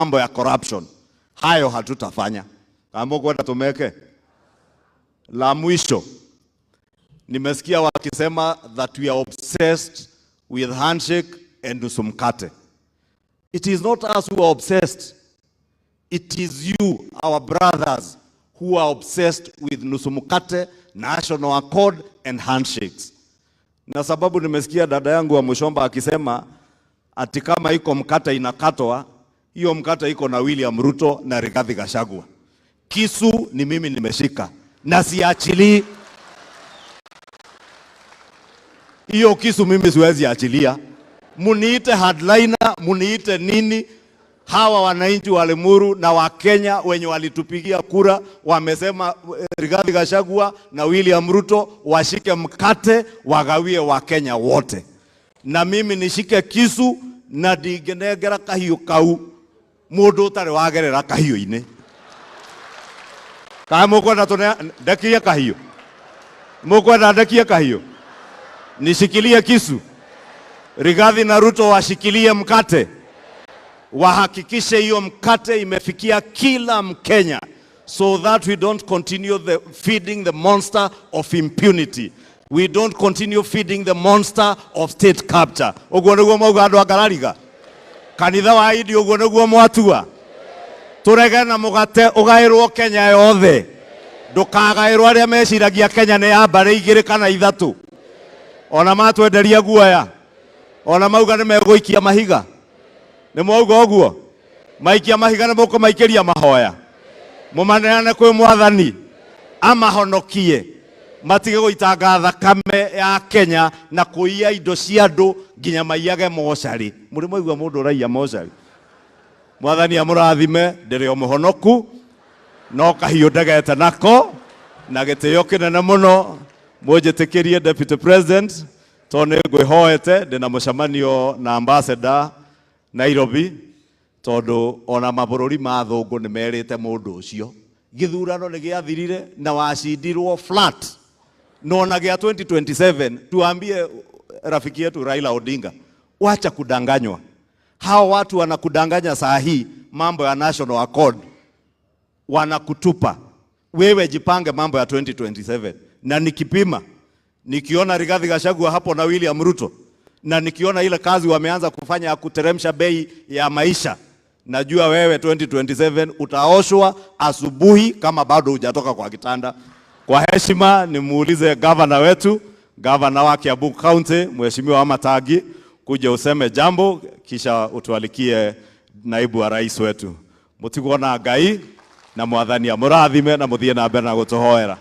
mambo ya corruption. Hayo hatutafanya. Kama kwenda tumeke. La mwisho, nimesikia wakisema that we are obsessed with handshake and nusu mkate. It is not us who are obsessed. It is you, our brothers, who are obsessed with nusu mkate, national accord and handshakes. Na sababu nimesikia dada yangu wa Mushomba akisema ati kama iko mkate inakatwa, hiyo mkate iko na William Ruto na Rigathi Gachagua. Kisu ni mimi nimeshika na siachili. Hiyo kisu mimi siwezi achilia. Muniite hardliner, muniite nini? Hawa wananchi wa Limuru na wa Kenya wenye walitupigia kura wamesema Rigathi Gachagua na William Ruto washike mkate wagawie wa Kenya wote. Na mimi nishike kisu na ndigenegera kahiu kau mundu utari wagerera kahiu ine. Kama mukwenda tuna ndakia kahiu. Mukwenda ndakia kahiu. Nishikilie kisu. Rigathi na Ruto washikilie mkate. Wahakikishe hiyo mkate imefikia kila Mkenya, so that we don't continue feeding the monster of impunity. We don't continue feeding the monster of state capture. Oguo niguo mauga andu agarariga. Kanitha wa idi oguo niguo mwatua. Turege na mugate ugairwo Kenya yothe. Ndukagairwo aria meciragia Kenya ni ya mbare igiri kana ithatu. Ona matwenderia guoya. Ona mauga ni meguikia mahiga. Ni mwauga oguo. Maikia mahiga ni muko maikeria mahoya. Mumaneane kwi mwathani amahonokie. Matige guitanga thakame ya Kenya na kuiya indo cia andu nginya maiyage mochari. Muri mwaigua mundu raia mochari. Mwathani amurathime ndiri o muhonoku no kahiu ndagete nako na gitio kinene muno mujitikirie Deputy President tone ngwihoete ndina mucemanio na ambassador Nairobi tondu ona mabururi ma thungu ni merite mundu ucio githurano ni giathirire na wacindirwo flat no na gia 2027 tuambie rafiki yetu Raila Odinga wacha kudanganywa. Hao watu wanakudanganya saa hii mambo ya national accord wanakutupa. Wewe jipange mambo ya 2027 na nikipima nikiona Rigathi Gachagua hapo na William Ruto na nikiona ile kazi wameanza kufanya ya kuteremsha bei ya maisha, najua wewe 2027 utaoshwa asubuhi kama bado hujatoka kwa kitanda. Kwa heshima nimuulize governor wetu, governor wa Kiambu County, Mheshimiwa Hatutaki, kuja useme jambo kisha utualikie naibu wa rais wetu. Mutigona Ngai na mwathani amurathime na muthie na mbere na gutuhoera.